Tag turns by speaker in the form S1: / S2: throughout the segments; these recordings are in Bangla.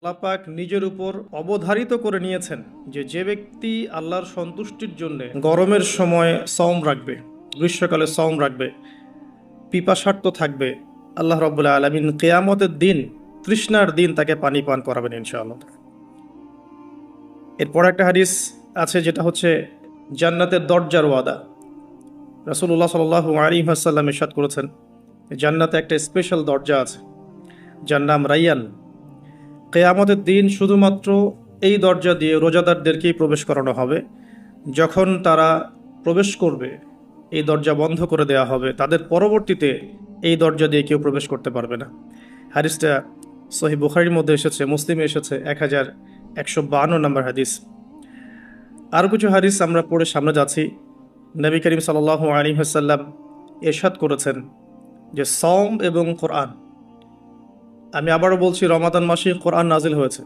S1: আল্লাহ পাক নিজের উপর অবধারিত করে নিয়েছেন যে ব্যক্তি আল্লাহর সন্তুষ্টির জন্য গরমের সময় সওম রাখবে, গ্রীষ্মকালে সওম রাখবে, পিপাসার্ত থাকবে, আল্লাহ রাব্বুল আলামিন কিয়ামতের দিন, তৃষ্ণার দিন তাকে পানি পান করাবেন ইনশাআল্লাহ। এরপর একটা হাদিস আছে যেটা হচ্ছে জান্নাতের দরজার ওয়াদা। রাসূলুল্লাহ সাল্লাল্লাহু আলাইহি ওয়াসাল্লাম ইরশাদ করেছেন, জান্নাতে একটা স্পেশাল দরজা আছে যার নাম রাইয়ান। কিয়ামতের দিন শুধুমাত্র এই দরজা দিয়ে রোজাদারদেরকেই প্রবেশ করানো হবে। যখন তারা প্রবেশ করবে এই দরজা বন্ধ করে দেওয়া হবে, তাদের পরবর্তীতে এই দরজা দিয়ে কেউ প্রবেশ করতে পারবে না। হাদিসটা সহিহ বুখারীর মধ্যে এসেছে, মুসলিমে এসেছে 1152 নম্বর হাদিস। আরও কিছু হাদিস আমরা পড়ে সামনে যাচ্ছি। নবী করিম সাল্লাল্লাহু আলাইহি ওয়াসাল্লাম ইরশাদ করেছেন যে সওম এবং কোরআন, আমি আবারও বলছি, রমাদান মাসে কোরআন নাজিল হয়েছে।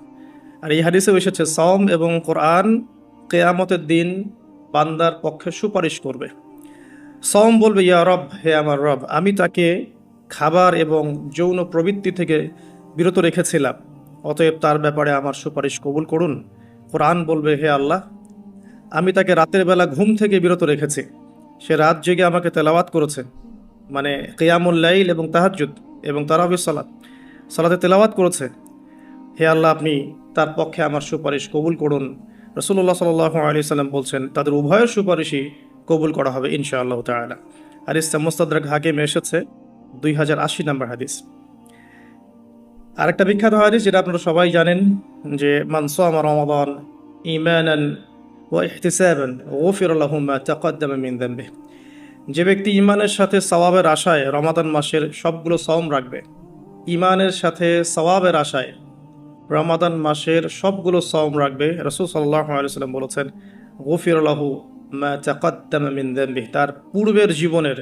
S1: আর এই হাদিসেও এসেছে সওম এবং কোরআন কিয়ামতের দিন বান্দার পক্ষে সুপারিশ করবে। সওম বলবে, ইয়া রব, হে আমার রব, আমি তাকে খাবার এবং যৌন প্রবৃত্তি থেকে বিরত রেখেছিলাম, অতএব তার ব্যাপারে আমার সুপারিশ কবুল করুন। কোরআন বলবে, হে আল্লাহ, আমি তাকে রাতের বেলা ঘুম থেকে বিরত রেখেছি, সে রাত জেগে আমাকে তেলাওয়াত করেছে, মানে কিয়ামুল লাইল এবং তাহাজ্জুদ এবং তারাবির সালাতে তেলাওয়াত করেছে। হে আল্লাহ, আপনি তার পক্ষে আমার সুপারিশ কবুল করুন। রাসূলুল্লাহ সাল্লাল্লাহু আলাইহি সাল্লাম বলছেন, তাদের উভয়ের সুপারিশই কবুল করা হবে ইনশাআল্লাহ তাআলা। হাদিসটা মুস্তাদরাক হাকিমে এসেছে 2080 নম্বর হাদিস। আরেকটা বিখ্যাত হাদিস যেটা আপনারা সবাই জানেন, যে মান সামা রমাদান ঈমানান ওয়া ইহতিসাবান গুফিরা লাহু মা তাকদ্দামা মিন যামবিহি, যে ব্যক্তি ঈমানের সাথে সওয়াবের আশায় রমাদান মাসের সবগুলো সওম রাখবে, ঈমানের সাথে সওয়াবের আশায় রমাদান মাসের সবগুলো সওম রাখবে, রাসূল সাল্লাল্লাহু আলাইহি ওয়াসাল্লাম বলেছেন, গুফির লাহু মা তাকদ্দামা মিন যামবিহি, তার পূর্বের জীবনের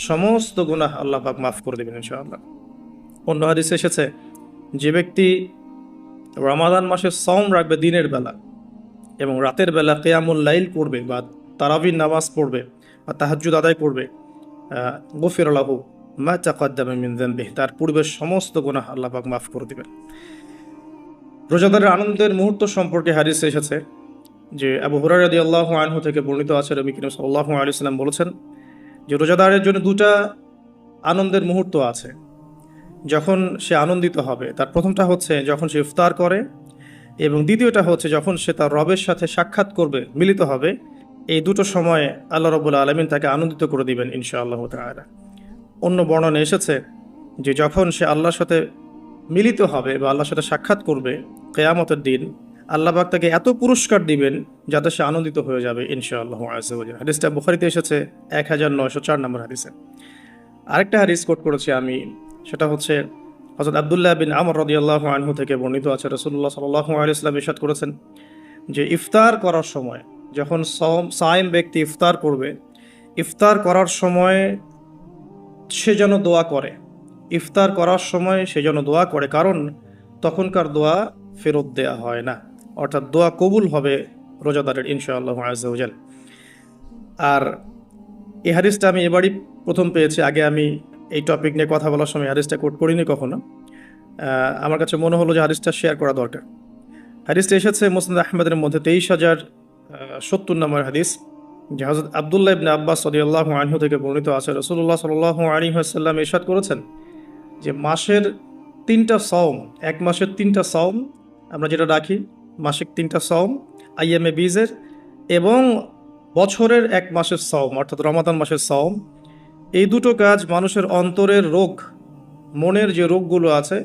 S1: সমস্ত গুনাহ আল্লাহ পাক মাফ করে দেবেন ইনশাআল্লাহ। অন্য হাদিসে এসেছে, যে ব্যক্তি রমাদান মাসের সওম রাখবে দিনের বেলা এবং রাতের বেলা কিয়ামুল লাইল পড়বে বা তারাবির নামাজ পড়বে বা তাহাজ্জুদ আদায় করবে, গুফির লাহু মা তাকদ্দামা মিন যামবিহি, তার পূর্বের সমস্ত গুনাহ আল্লাহ পাক মাফ করে দেবেন। রোজাদারের আনন্দের মুহূর্ত সম্পর্কে হাদিসে এসেছে যে আবু হুরায়রা রাদিয়াল্লাহু আনহু থেকে বর্ণিত আছে, নবী করিম সাল্লাল্লাহু আলাইহি ওয়াসাল্লাম বলেছেন যে রোজাদারের জন্য দুটা আনন্দের মুহূর্ত আছে যখন সে আনন্দিত হবে। তার প্রথমটা হচ্ছে যখন সে ইফতার করে, এবং দ্বিতীয়টা হচ্ছে যখন সে তার রবের সাথে সাক্ষাৎ করবে, মিলিত হবে। এই দুটো সময়ে আল্লাহ রাব্বুল আলামিন তাকে আনন্দিত করে দিবেন ইনশাআল্লাহ তাআলা। অন্য বর্ণনা এসেছে যে যখন সে আল্লাহর সাথে মিলিত হবে বা আল্লাহর সাথে সাক্ষাৎ করবে কিয়ামতের দিন, আল্লাহ পাক তাকে এত পুরস্কার দিবেন যাতে সে আনন্দিত হয়ে যাবে ইনশাআল্লাহ আযজা ওয়া জাল্লা। হাদিসটা বুখারীতে এসেছে 1904 নম্বর হাদিসে। আরেকটা হাদিস কোট করেছি আমি, সেটা হচ্ছে হযরত আব্দুল্লাহ বিন আমর রাদিয়াল্লাহু আনহু থেকে বর্ণিত আছে, রাসূলুল্লাহ সাল্লাল্লাহু আলাইহি ওয়াসাল্লাম ইরশাদ করেছেন যে ইফতার করার সময় যখন সায়েম ব্যক্তি ইফতার করবে, ইফতার করার সময় সে যেন দোয়া করে, ইফতার করার সময় সে যেন দোয়া করে, কারণ তখনকার দোয়া ফেরত দেয়া হয় না, অর্থাৎ দোয়া কবুল হবে রোজাদারের ইনশাআল্লাহ আযজা ওয়া জাল্লা। আর এই হাদিসটা আমি এবারই প্রথম পেয়েছি, আগে আমি এই টপিক নিয়ে কথা বলার সময় হাদিসটা কোট করিনি কখনো। আমার কাছে মনে হলো যে হাদিসটা শেয়ার করা দরকার। হাদিসটা এসেছে মুসনাদ আহমদের মধ্যে 23,070 নম্বর হাদিস, যে হযরত আব্দুল্লাহ ইবনে আব্বাস রাদিয়াল্লাহু আনহু থেকে বর্ণিত আছে, রাসূলুল্লাহ সাল্লাল্লাহু আলাইহি ওয়াসাল্লাম ইরশাদ করেছেন যে মাসের 3টা সওম, এক মাসের 3টা সওম আমরা যেটা রাখি, মাসিক 3টা সওম আইয়ামে বীজের, এবং বছরের এক মাসের সওম অর্থাৎ রমাদান মাসের সওম, এই দুটো কাজ মানুষের অন্তরের রোগ, মনের যে রোগগুলো আছে,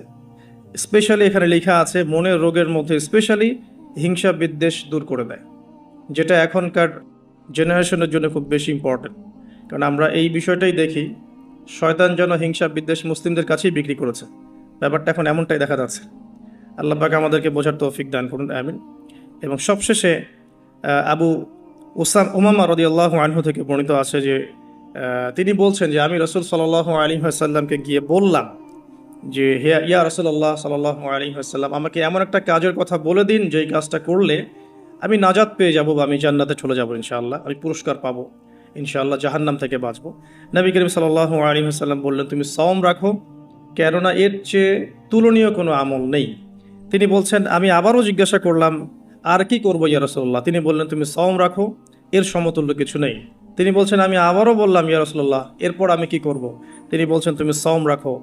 S1: স্পেশালি এখানে লেখা আছে মনের রোগের মধ্যে স্পেশালি হিংসা বিদ্বেষ দূর করে দেয়, যেটা এখনকার জেনারেশনের জন্য খুব বেশি ইম্পর্টেন্ট। কারণ আমরা এই বিষয়টাই দেখি, শয়তান যেন হিংসা বিদ্বেষ মুসলিমদের কাছেই বিক্রি করেছে, ব্যাপারটা এখন এমনটাই দেখা যাচ্ছে। আল্লাহ পাক আমাদেরকে বোঝার তৌফিক দান করুন, আমিন। এবং সবশেষে আবু উমামা রাদিয়াল্লাহু আনহু থেকে বর্ণিত আছে যে তিনি বলছেন যে আমি রাসূল সাল্লাল্লাহু আলাইহি ওয়াসাল্লামকে গিয়ে বললাম যে হে ইয়া রাসূলুল্লাহ সাল্লাল্লাহু আলাইহি ওয়াসাল্লাম, আমাকে এমন একটা কাজের কথা বলে দিন যেই কাজটা করলে আমি নাজাত পেয়ে যাব বা আমি জান্নাতে চলে যাব ইনশাআল্লাহ, আমি পুরস্কার পাবো ইনশাআল্লাহ, জাহান্নাম থেকে বাঁচবো। নবী করিম সাল্লাল্লাহু আলাইহি ওয়াসাল্লাম বললেন, তুমি সওম রাখো, কেননা এর চেয়ে তুলনীয় কোনো আমল নেই। তিনি বলছেন, আমি আবারও জিজ্ঞাসা করলাম, আর কি করবো ইয়া রাসূলুল্লাহ? তিনি বললেন, তুমি সওম রাখো, এর সমতুল্য কিছু নেই। তিনি বলছেন, আমি আবারও বললাম, ইয়া রাসূলুল্লাহ, এরপর আমি কি করব? তিনি বলছেন, তুমি সওম রাখো,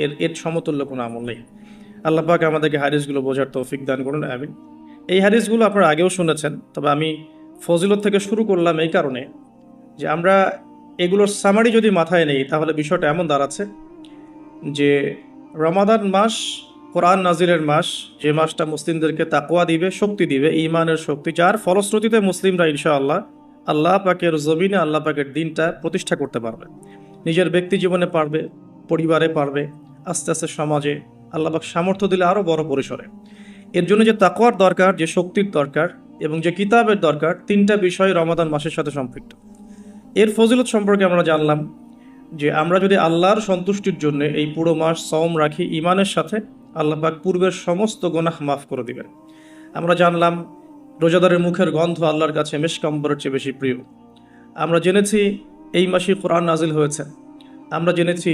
S1: এর এর সমতুল্য কোনো আমল নেই। আল্লাহ পাক আমাদেরকে হাদিসগুলো বোঝার তৌফিক দান করুন, আমিন। এই হাদিসগুলো আপনারা আগেও শুনেছেন, তবে আমি ফজিলত থেকে শুরু করলাম এই কারণে যে আমরা এগুলোর সামারি যদি মাথায় নেই, তাহলে বিষয়টা এমন দাঁড়াচ্ছে যে রমাদান মাস কোরআন নাজিলের মাস, যে মাসটা মুসলিমদেরকে তাকওয়া দিবে, শক্তি দিবে, ঈমানের শক্তি, যার ফলশ্রুতিতে মুসলিমরা ইনশাআল্লাহ আল্লাহ পাকের জমিনে আল্লাহ পাকের দিনটা প্রতিষ্ঠা করতে পারবে, নিজের ব্যক্তি জীবনে পারবে, পরিবারে পারবে, আস্তে আস্তে সমাজে আল্লাহ পাক সামর্থ্য দিলে আরও বড় পরিসরে। এর জন্য যে তাকওয়ার দরকার, যে শক্তির দরকার এবং যে কিতাবের দরকার, তিনটা বিষয় রমাদান মাসের সাথে সম্পৃক্ত। এর ফজিলত সম্পর্কে আমরা জানলাম যে আমরা যদি আল্লাহর সন্তুষ্টির জন্য এই পুরো মাস সওম রাখি ঈমানের সাথে, আল্লাহ পাক পূর্বের সমস্ত গুনাহ মাফ করে দিবেন। আমরা জানলাম রোজাদারের মুখের গন্ধ আল্লাহর কাছে মেশক আম্বরের চেয়ে বেশি প্রিয়। আমরা জেনেছি এই মাসে কোরআন নাজিল হয়েছে। আমরা জেনেছি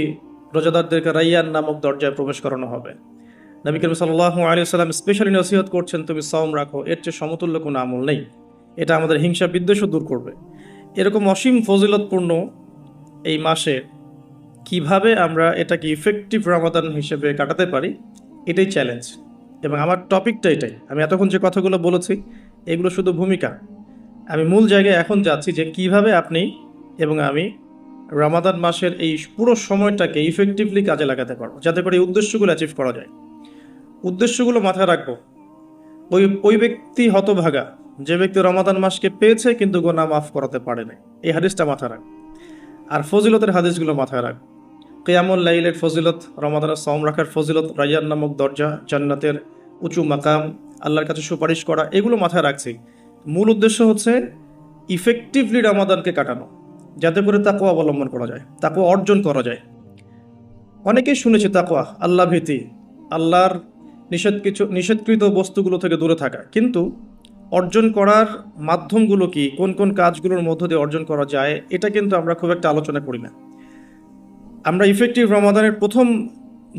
S1: রোজাদারদেরকে রাইয়ান নামক দরজায় প্রবেশ করানো হবে। নবী করিম সাল্লাল্লাহু আলাইহি ওয়াসাল্লাম স্পেশালি নসিহত করছেন, তুমি সওম রাখো, এর চেয়ে সমতুল্য কোনো আমল নেই। এটা আমাদের হিংসা বিদ্বেষও দূর করবে। এরকম অসীম ফজিলতপূর্ণ এই মাসে কিভাবে আমরা এটাকে ইফেক্টিভ রমাদান হিসেবে কাটাতে পারি, এটাই চ্যালেঞ্জ। এবং আমার টপিকটা এটাই। আমি এতক্ষণ যে কথাগুলো বলেছি এগুলো শুধু ভূমিকা। আমি মূল জায়গায় এখন যাচ্ছি যে কিভাবে আপনি এবং আমি রমাদান মাসের এই পুরো সময়টাকে ইফেক্টিভলি কাজে লাগাতে পারবো, যাতে করে এই উদ্দেশ্যগুলো অ্যাচিভ করা যায়। উদ্দেশ্যগুলো মাথায় রাখবো। ওই ব্যক্তি হতভাগা যে ব্যক্তি রমাদান মাসকে পেয়েছে কিন্তু গোনা মাফ করাতে পারে না, এই হাদিসটা মাথায় রাখ। আর ফজিলতের হাদিসগুলো মাথায় রাখ। কিয়ামুল লাইলের ফজিলত, রমাদানের সওম রাখার ফজিলত, রাইয়ান নামক দরজা, জান্নাতের উঁচু মাকাম, আল্লাহর কাছে সুপারিশ করা, এগুলো মাথায় রাখছি। মূল উদ্দেশ্য হচ্ছে ইফেক্টিভলি রমাদানকে কাটানো, যাতে করে তাকওয়া অবলম্বন করা যায়, তাকওয়া অর্জন করা যায়। অনেকেই শুনেছি তাকওয়া, আল্লাহ ভীতি, আল্লাহর নিষেধকৃত বস্তুগুলো থেকে দূরে থাকা, কিন্তু অর্জন করার মাধ্যমগুলো কি, কোন কোন কাজগুলোর মধ্য দিয়ে অর্জন করা যায়, এটা কিন্তু আমরা খুব একটা আলোচনা করি না। আমরা ইফেক্টিভ রমাদানের প্রথম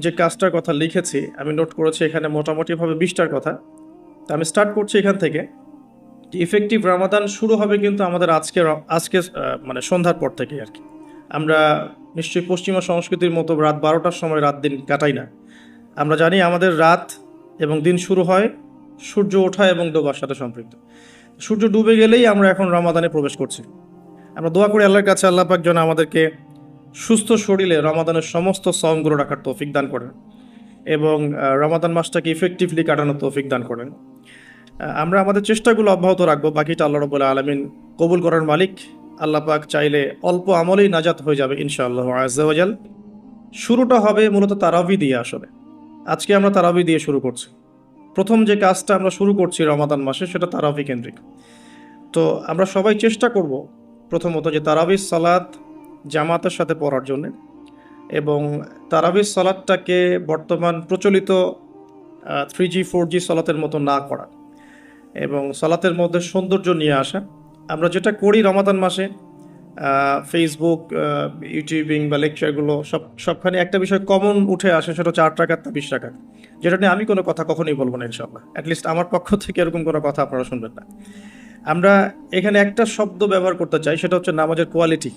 S1: যে কাজটার কথা লিখেছি, আমি নোট করেছি এখানে মোটামুটিভাবে 20টার কথা। তো আমি স্টার্ট করছি এখান থেকে যে ইফেক্টিভ রমাদান শুরু হবে কিন্তু আমাদের আজকে মানে সন্ধ্যার পর থেকে আর কি। আমরা নিশ্চয়ই পশ্চিমা সংস্কৃতির মতো রাত 12টার সময় রাত দিন কাটাই না। আমরা জানি আমাদের রাত এবং দিন শুরু হয় সূর্য ওঠা এবং ডোবার সাথে সম্পৃক্ত। সূর্য ডুবে গেলেই আমরা এখন রমাদানে প্রবেশ করছি। আমরা দোয়া করি আল্লাহর কাছে, আল্লাহ পাক যেন আমাদেরকে সুস্থ শরীরে রমাদানের সমস্ত সওমগুলো রাখার তৌফিক দান করেন এবং রমাদান মাসটাকে ইফেক্টিভলি কাটানোর তৌফিক দান করেন। আমরা আমাদের চেষ্টাগুলো অব্যাহত রাখবো, বাকিটা আল্লাহ রাব্বুল আলামিন কবুল করার মালিক। আল্লাহ পাক চাইলে অল্প আমলেই নাজাত হয়ে যাবে ইনশাআল্লাহ আযজা ওয়া জাল। শুরুটা হবে মূলত তারাবি দিয়ে। আসলে আজকে আমরা তারাবি দিয়ে শুরু করছি। প্রথম যে কাজটা আমরা শুরু করছি রমাদান মাসে, সেটা তারাবি কেন্দ্রিক। তো আমরা সবাই চেষ্টা করব প্রথমত যে তারাবির সালাত জামাতের সাথে পড়ার জন্য, এবং তারাবির সালাতটাকে বর্তমান প্রচলিত 3G 4G সালাতের মতো না করা এবং সালাতের মধ্যে সৌন্দর্য নিয়ে আসা। আমরা যেটা করি রমাদান মাসে, ফেসবুক, ইউটিউবিং বা লেকচারগুলো সবখানে একটা বিষয় কমন উঠে আসে, সেটা হচ্ছে 8 রাকাত না 20 রাকাত, যেটা নিয়ে আমি কোনো কথা কখনোই বলবো না ইনশাআল্লাহ। অ্যাটলিস্ট আমার পক্ষ থেকে এরকম কোনো কথা আপনারা শুনবেন না। আমরা এখানে একটা শব্দ ব্যবহার করতে চাই, সেটা হচ্ছে নামাজের কোয়ালিটি।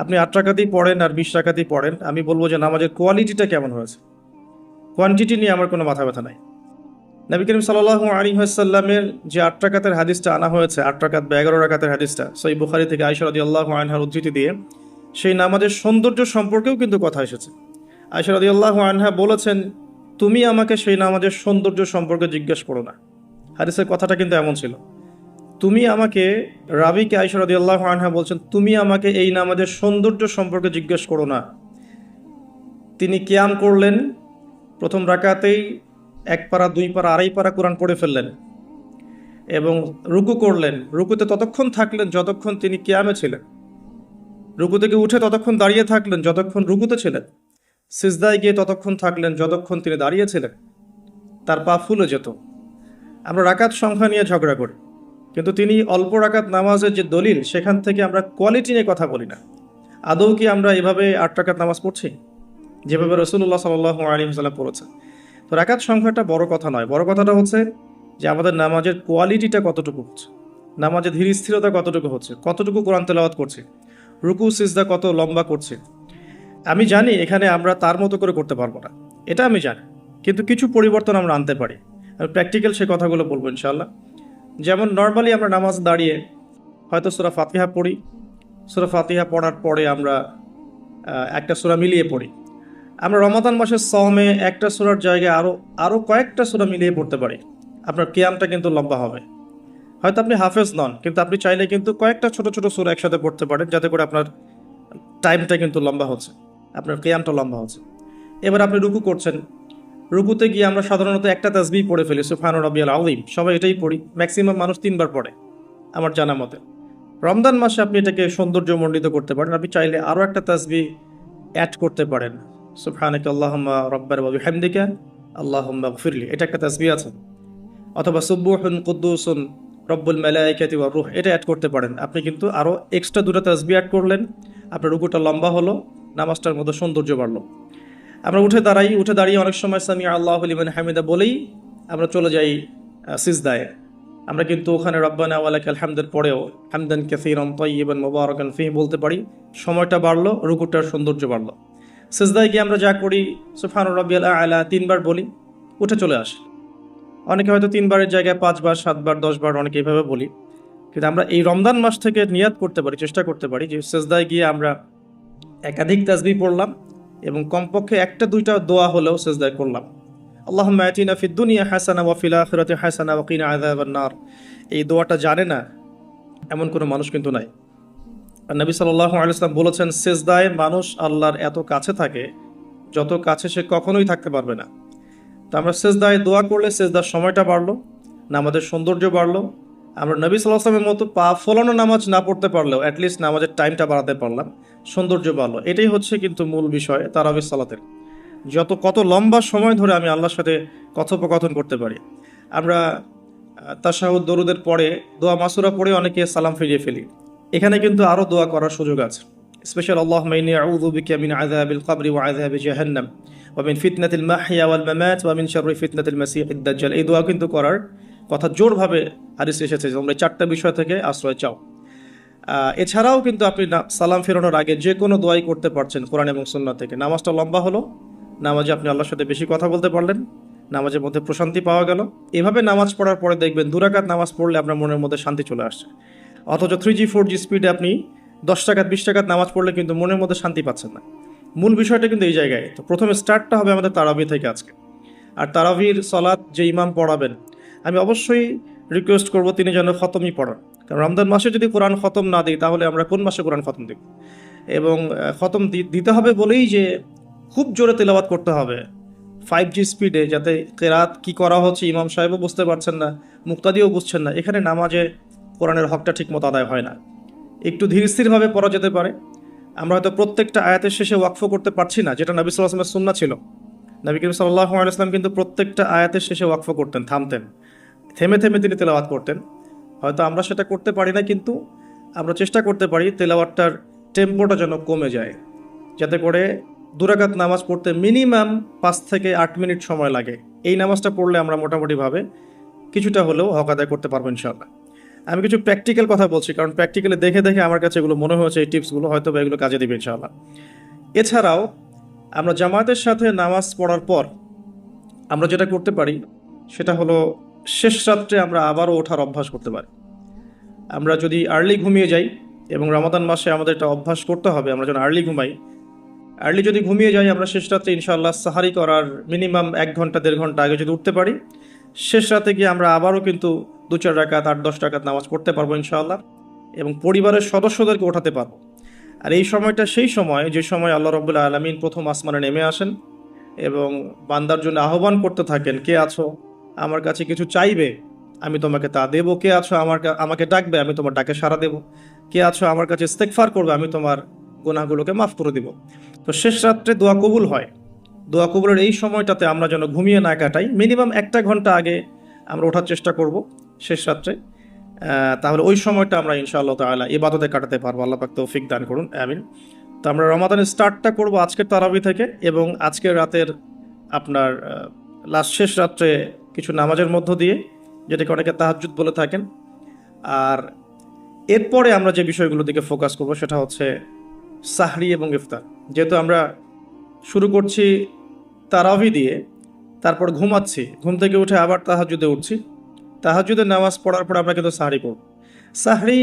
S1: আপনি 8 রাকাতই পড়েন আর 20 রাকাতই পড়েন, আমি বলবো যে নামাজের কোয়ালিটিটা কেমন হয়েছে। কোয়ান্টিটি নিয়ে আমার কোনো মাথা ব্যথা নাই। নবী করিম সাল্লাল্লাহু আলাইহি ওয়াসাল্লামের যে 8 রাকাতের হাদিসটা আনা হয়েছে, 8 রাকাত বা 11 রাকাতের হাদিসটা সহিহ বুখারী থেকে আয়েশা রাদিয়াল্লাহু আনহার উদ্ধৃতি দিয়ে, সেই নামাজের সৌন্দর্য সম্পর্কেও কিন্তু কথা এসেছে। আয়েশা রাদিয়াল্লাহু আনহা বলেছেন, তুমি আমাকে সেই নামাজের সৌন্দর্য সম্পর্কে জিজ্ঞেস করো না। হাদিসের কথাটা কিন্তু এমন ছিল, তুমি আমাকে, রাবিকে আয়েশা রাদিয়াল্লাহু আনহা বলছেন, তুমি আমাকে এই নামাজের সৌন্দর্য সম্পর্কে জিজ্ঞেস করো না। তিনি কিয়াম করলেন, প্রথম রাকাতেই 1 পারা 2 পারা 2.5 পারা কোরআন পড়ে ফেললেন এবং রুকু করলেন। রুকুতে ততক্ষণ থাকলেন যতক্ষণ তিনি কিয়ামে ছিলেন। রুকু থেকে উঠে ততক্ষণ দাঁড়িয়ে থাকলেন যতক্ষণ রুকুতে ছিলেন। সিজদায় গিয়ে ততক্ষণ থাকলেন যতক্ষণ তিনি দাঁড়িয়ে ছিলেন। তার পা ফুলে যেত। আমরা রাকাত সংখ্যা নিয়ে ঝগড়া করি, কিন্তু তিনি অল্প রাকাত নামাজের যে দলিল, সেখান থেকে আমরা কোয়ালিটি নিয়ে কথা বলি না। আদৌ কি আমরা এভাবে 8 রাকাত নামাজ পড়ছি যেভাবে রাসূলুল্লাহ সাল্লাল্লাহু আলাইহি ওয়াসাল্লাম পড়েছেন? তো রাকাত সংখ্যাটা বড় কথা নয়, বড় কথাটা হচ্ছে যে আমাদের নামাজের কোয়ালিটিটা কতটুকু হচ্ছে, নামাজের ধীর স্থিরতা কতটুকু হচ্ছে, কতটুকু কোরআন তেলাওয়াত করছে, রুকু সিজদা কত লম্বা করছে। আমি জানি এখানে আমরা তার মতো করে করতে পারবো না, এটা আমি জানি, কিন্তু কিছু পরিবর্তন আমরা আনতে পারি। আমি প্র্যাকটিক্যাল সে কথাগুলো বলবো ইনশাআল্লাহ। যেমন নর্মালি আমরা নামাজ দাঁড়িয়ে হয়তো সূরা ফাতিহা পড়ি, সূরা ফাতিহা পড়ার পরে আমরা একটা সূরা মিলিয়ে পড়ি। আমরা রমাদান মাসের সওমে একটা সূরার জায়গায় আরও আরও কয়েকটা সূরা মিলিয়ে পড়তে পারি। আপনার কিয়ামটা কিন্তু লম্বা হবে। হয়তো আপনি হাফেজ নন, কিন্তু আপনি চাইলে কিন্তু কয়েকটা ছোট ছোট সূরা একসাথে পড়তে পারেন, যাতে করে আপনার টাইমটা কিন্তু লম্বা হচ্ছে, আপনার কিয়ামটা লম্বা হচ্ছে। এবার আপনি রুকু করছেন, রুকুতে গিয়ে আমরা সাধারণত একটা তাসবিহ পড়ে ফেলি, সুবহান রাব্বিয়াল আযীম, সবাই এটাই পড়ি, ম্যাক্সিমাম মানুষ 3 বার পড়ে আমার জানা মতে। রমজান মাসে আপনি এটাকে সৌন্দর্যমণ্ডিত করতে পারেন, আপনি চাইলে আরও একটা তাসবিহ অ্যাড করতে পারেন, সুবহানাকা আল্লাহুম্মা রাব্বানা ওয়া বিহামদিকা আল্লাহুম্মা গফিরলি, এটা একটা তাসবিহ আছে। অথবা সুবহুন কুদ্দুসুন রব্বুল মালাইকাতি ওয়ার রূহ, এটা অ্যাড করতে পারেন। আপনি কিন্তু আরও এক্সট্রা 2টা তাসবিহ অ্যাড করলেন, আপনার রুকুটা লম্বা হলো, নামাজটার মধ্যে সৌন্দর্য বাড়লো। আমরা উঠে দাঁড়াই, উঠে দাঁড়িয়ে অনেক সময় সামি আল্লাহু লিমান হামিদা বলেই আমরা চলে যাই সিজদায়। আমরা কিন্তু ওখানে রব্বানা ওয়া লাকাল হামদের পরেও হামদান কাসীরান তাইয়িবান মুবারাকান ফীহি বলতে পারি, সময়টা বাড়লো, রুকুটার সৌন্দর্য বাড়লো। সিজদায় গিয়ে আমরা যা করি সুবহান রাব্বিয়াল আ'লা 3 বার বলি, উঠে চলে আসি। অনেকে হয়তো 3 বারের জায়গায় 5 বার, 7 বার, 10 বার অনেকে এইভাবে বলি। কিন্তু আমরা এই রমজান মাস থেকে নিয়াত করতে পারি, চেষ্টা করতে পারি যে সিজদায় গিয়ে আমরা একাধিক তাসবিহ পড়লাম এবং কমপক্ষে 1টা 2টা দোয়া হলেও সিজদায় করলাম। আল্লাহুম্মা আতিনা ফিদ দুনিয়া হাসানা ওয়া ফিল আখিরাতি হাসানা ওয়া কিনা আযাবান নার। এই দোয়াটা জানে না এমন কোনো মানুষ কিন্তু নাই। আর নবী সাল্লাল্লাহু আলাইহি ওয়াসাল্লাম বলেছেন, সিজদায় মানুষ আল্লাহর এত কাছে থাকে যত কাছে সে কখনোই থাকতে পারবে না। তো আমরা সিজদায় দোয়া করলে সিজদার সময়টা বাড়লো, নামাজের সৌন্দর্য বাড়লো। আমরা নবী সাল্লাল্লাহু আলাইহি ওয়াসাল্লামের মতো পা ফলানো নামাজ না পড়তে পারলেও অ্যাটলিস্ট নামাজের টাইমটা বাড়াতে পারলাম, সৌন্দর্য বাড়লো। এটাই হচ্ছে কিন্তু মূল বিষয় তারাবির সালাতের। কত লম্বা সময় ধরে আমি আল্লাহর সাথে কথোপকথন করতে পারি। আমরা তাশাহুদ দরুদের পরে দোয়া মাসুরা পড়ে অনেকে সালাম ফিরিয়ে ফেলি। এখানে কিন্তু আরও দোয়া করার সুযোগ আছে। স্পেশাল আল্লাহুম্মা ইন্নী আউযু বিকা মিন আযাবিল কবরি ওয়া আযাবি জাহান্নাম ওয়া মিন ফিতনাতিল মাহইয়া ওয়াল মামাত ওয়া মিন শাররি ফিতনাতিল মাসীহিদ দাজ্জাল। এই দোয়া কিন্তু করার কথা জোরভাবে হাদিসে এসেছে যে তোমরা 4টা বিষয় থেকে আশ্রয় চাও। এছাড়াও কিন্তু আপনি সালাম ফেরানোর আগে যে কোনো দোয়াই করতে পারছেন কোরআন এবং সুন্নাহ থেকে। নামাজটা লম্বা হলো, নামাজে আপনি আল্লাহর সাথে বেশি কথা বলতে পারলেন, নামাজের মধ্যে প্রশান্তি পাওয়া গেল। এভাবে নামাজ পড়ার পরে দেখবেন 2 রাকাত নামাজ পড়লে আপনার মনের মধ্যে শান্তি চলে আসছে। অথচ 3G 4G স্পিডে আপনি 10 রাকাত 20 রাকাত নামাজ পড়লে কিন্তু মনের মধ্যে শান্তি পাচ্ছেন না। মূল বিষয়টা কিন্তু এই জায়গায়। তো প্রথমে স্টার্টটা হবে আমাদের তারাবি থেকে আজকে। আর তারাবির সালাত যে ইমাম পড়াবেন, আমি অবশ্যই রিকোয়েস্ট করব তিনি যেন খতমই পড়ান। কারণ রমজান মাসে যদি কোরআন খতম না দিই তাহলে আমরা কোন মাসে কোরআন খতম দিব? এবং খতম দিতে হবে বলেই যে খুব জোরে তেলাওয়াত করতে হবে 5G স্পিডে, যাতে কেরাত কি করা হচ্ছে ইমাম সাহেবও বুঝতে পারছেন না, মুক্তাদিও বুঝছেন না। এখানে নামাজে কোরআনের হকটা ঠিকমতো আদায় হয় না। একটু ধীর স্থিরভাবে পড়া যেতে পারে। আমরা হয়তো প্রত্যেকটা আয়াতের শেষে ওয়াকফ করতে পারছি না, যেটা নবী সাল্লাল্লাহু আলাইহি ওয়াসাল্লামের সুন্নাহ ছিল। নবী করিম সাল্লাল্লাহু আলাইহি ওয়াসাল্লাম কিন্তু প্রত্যেকটা আয়াতের শেষে ওয়াকফ করতেন, থামতেন, থেমে থেমে তিনি তেলাওয়াত করতেন। হয়তো আমরা সেটা করতে পারি না, কিন্তু আমরা চেষ্টা করতে পারি তেলাওয়াতটার টেম্পোটা যেন কমে যায়, যাতে করে 2 রাকাত নামাজ পড়তে মিনিমাম 5 থেকে 8 মিনিট সময় লাগে। এই নামাজটা পড়লে আমরা মোটামুটিভাবে কিছুটা হলেও হক আদায় করতে পারবো ইনশাআল্লাহ। আমি কিছু প্র্যাকটিক্যাল কথা বলছি, কারণ প্র্যাকটিক্যালি দেখে দেখে আমার কাছে এগুলো মনে হয়েছে, এই টিপসগুলো হয়তো বা এগুলো কাজে দেবে ইনশাআল্লাহ। এছাড়াও আমরা জামাতের সাথে নামাজ পড়ার পর আমরা যেটা করতে পারি সেটা হলো শেষ রাত্রে আমরা আবারও ওঠার অভ্যাস করতে পারি। আমরা যদি আর্লি ঘুমিয়ে যাই, এবং রমাদান মাসে আমাদের একটা অভ্যাস করতে হবে, আমরা যেন আর্লি ঘুমাই। আর্লি যদি ঘুমিয়ে যাই আমরা শেষ রাত্রে ইনশাআল্লাহ সাহারি করার মিনিমাম 1 ঘন্টা 1.5 ঘন্টা আগে যদি উঠতে পারি, শেষ রাতে গিয়ে আমরা আবারও কিন্তু 2-4 রাকাত 8-10 রাকাত নামাজ পড়তে পারবো ইনশাআল্লাহ, এবং পরিবারের সদস্যদেরকে ওঠাতে পারবো। আর এই সময়টা সেই সময় যে সময় আল্লাহ রাব্বুল আলামিন প্রথম আসমানে নেমে আসেন এবং বান্দার জন্য আহ্বান করতে থাকেন, কে আছো আমার কাছে কিছু চাইবে আমি তোমাকে তা দেবো, কে আছো আমাকে ডাকবে আমি তোমার ডাকে সাড়া দেব, কে আছো আমার কাছে ইস্তেগফার করবে আমি তোমার গুনাহগুলোকে মাফ করে দিব। তো শেষ রাত্রে দোয়া কবুল হয়। দোয়া কবুলের এই সময়টাতে আমরা যেন ঘুমিয়ে না কাটাই, মিনিমাম 1টা ঘন্টা আগে আমরা ওঠার চেষ্টা করব শেষ রাত্রে। তাহলে ওই সময়টা আমরা ইনশাআল্লাহ তাআলা ইবাদতে কাটাতে পারবো। আল্লাহ পাক তৌফিক দান করুন, আমিন। তো আমরা রমাদানের স্টার্টটা করব আজকের তারাবি থেকে, এবং আজকের রাতের আপনার লাস্ট শেষ রাত্রে কিছু নামাজের মধ্য দিয়ে, যেটাকে অনেকে তাহাজ্জুদ বলে থাকেন। আর এরপরে আমরা যে বিষয়গুলোর দিকে ফোকাস করব সেটা হচ্ছে সাহরি এবং ইফতার। যেহেতু আমরা শুরু করছি তারাবি দিয়ে, তারপর ঘুমাচ্ছি, ঘুম থেকে উঠে আবার তাহাজ্জুদে উঠছি, তাহাজ্জুদের নামাজ পড়ার পর আমরা কিন্তু সাহরি করব। সাহরি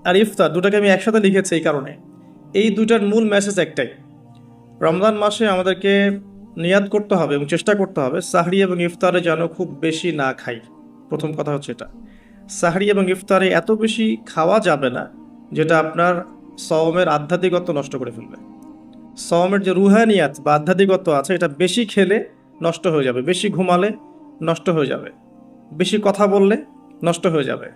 S1: আর ইফতার দুটাকে আমি একসাথে লিখেছি এই কারণে, এই দুটার মূল মেসেজ একটাই। রমজান মাসে আমাদেরকে নিয়াত করতে হবে এবং চেষ্টা করতে হবে সাহরি এবং ইফতারে যেন খুব বেশি না খাই। প্রথম কথা হচ্ছে এটা, সাহরি এবং ইফতারে এত বেশি খাওয়া যাবে না যেটা আপনার সওমের আধ্যাত্মিকত্ব নষ্ট করে ফেলবে। সওমের যে রুহানিয়াত বা আধ্যাত্মিকত্ব আছে, এটা বেশি খেলে নষ্ট হয়ে যাবে, বেশি ঘুমালে নষ্ট হয়ে যাবে, বেশি কথা বললে নষ্ট হয়ে যাবে,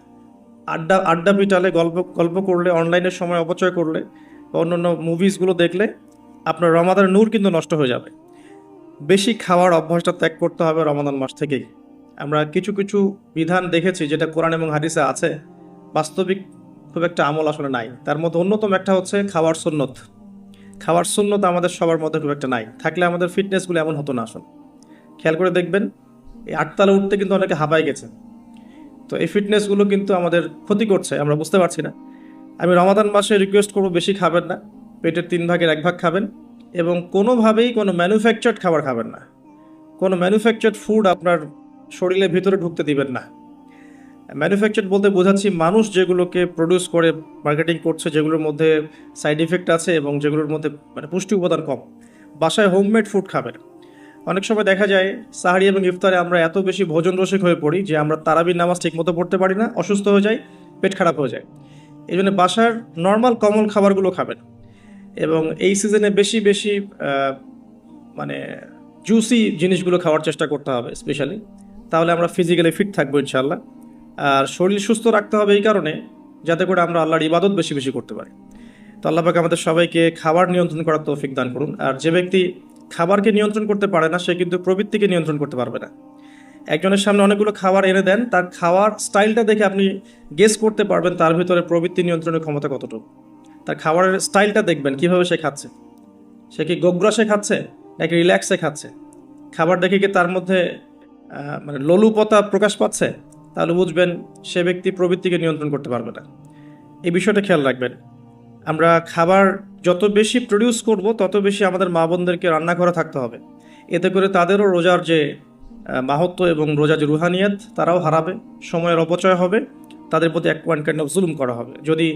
S1: আড্ডা আড্ডা পিটালে, গল্প গল্প করলে, অনলাইনের সময় অপচয় করলে, অন্যান্য মুভিজগুলো দেখলে আপনার রমাদানের নূর কিন্তু নষ্ট হয়ে যাবে। বেশি খাওয়ার অভ্যাসটা ত্যাগ করতে হবে রমাদান মাস থেকেই। আমরা কিছু কিছু বিধান দেখেছি যেটা কোরআন এবং হাদিসে আছে, বাস্তবিক খুব একটা আমল আসলে নাই। তার মধ্যে অন্যতম একটা হচ্ছে খাওয়ার সুন্নত। খাওয়ার সুন্নত আমাদের সবার মধ্যে খুব একটা নাই, থাকলে আমাদের ফিটনেসগুলো এমন হতো না আসলে। খেয়াল করে দেখবেন, এই আটতলা উঠতে কিন্তু অনেকে হাঁপায় গেছে। তো এই ফিটনেসগুলো কিন্তু আমাদের ক্ষতি করছে, আমরা বুঝতে পারছি না। আমি রমাদান মাসে রিকোয়েস্ট করবো বেশি খাবেন না, পেটের 3 ভাগের 1 ভাগ খাবেন, এবং কোনোভাবেই কোনো ম্যানুফ্যাকচার্ড খাবার খাবেন না। কোনো ম্যানুফ্যাকচার্ড ফুড আপনার শরীরের ভিতরে ঢুকতে দিবেন না। ম্যানুফ্যাকচার্ড বলতে বোঝাচ্ছি মানুষ যেগুলোকে প্রডিউস করে মার্কেটিং করছে, যেগুলোর মধ্যে সাইড ইফেক্ট আছে এবং যেগুলোর মধ্যে মানে পুষ্টি উপাদান কম। বাসায় হোমমেড ফুড খাবেন। অনেক সময় দেখা যায় সাহারি এবং ইফতারে আমরা এত বেশি ভোজন রসিক হয়ে পড়ি যে আমরা তারাবির নামাজ ঠিকমতো পড়তে পারি না, অসুস্থ হয়ে যাই, পেট খারাপ হয়ে যায়। এই জন্য বাসার নর্মাল কমন খাবারগুলো খাবেন, এবং এই সিজনে বেশি বেশি মানে জুসি জিনিসগুলো খাওয়ার চেষ্টা করতে হবে স্পেশালি, তাহলে আমরা ফিজিক্যালি ফিট থাকবো ইনশাল্লাহ। আর শরীর সুস্থ রাখতে হবে এই কারণে যাতে করে আমরা আল্লাহর ইবাদত বেশি বেশি করতে পারি। তো আল্লাহ পাক আমাদের সবাইকে খাবার নিয়ন্ত্রণ করার তৌফিক দান করুন। আর যে ব্যক্তি খাবারকে নিয়ন্ত্রণ করতে পারে না, সে কিন্তু প্রবৃত্তিকে নিয়ন্ত্রণ করতে পারবে না। একজনের সামনে অনেকগুলো খাবার এনে দেন, তার খাওয়ার স্টাইলটা দেখে আপনি গেস করতে পারবেন তার ভিতরে প্রবৃত্তি নিয়ন্ত্রণের ক্ষমতা কতটুকু। তার খাবারের স্টাইলটা দেখবেন, কিভাবে সে খাচ্ছে, সে কি গোগ্রাসে খাচ্ছে নাকি রিল্যাক্সে খাচ্ছে, খাবার দেখে কি তার মধ্যে মানে লোলুপতা প্রকাশ পাচ্ছে, তাহলে বুঝবেন সে ব্যক্তি প্রবৃত্তিকে নিয়ন্ত্রণ করতে পারবে না। এই বিষয়টা খেয়াল রাখবেন। আমরা খাবার যত বেশি প্রডিউস করব তত বেশি আমাদের মা বোনদেরকে রান্নাঘরে থাকতে হবে। এতে করে তাদেরও রোজার যে মাহাত্ম্য এবং রোজার যে রুহানিয়াত তারাও হারাবে, সময়ের অপচয় হবে, তাদের প্রতি এক ওয়ান কাইন্ড অফ জুলুম করা হবে। যদি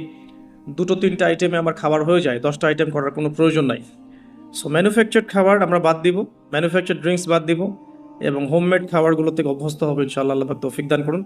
S1: 2-3টা আইটেমে আমার খাবার হয়ে যায়, 10টা আইটেম করার কোনো প্রয়োজন নাই। সো ম্যানুফ্যাকচার্ড খাবার আমরা বাদ দিব, ম্যানুফ্যাকচার্ড ড্রিঙ্কস বাদ দিব, এবং হোমমেড খাবারগুলো থেকে অভ্যস্ত হবে ইনশাআল্লাহ। আল্লাহ পাক তৌফিক দান করুন।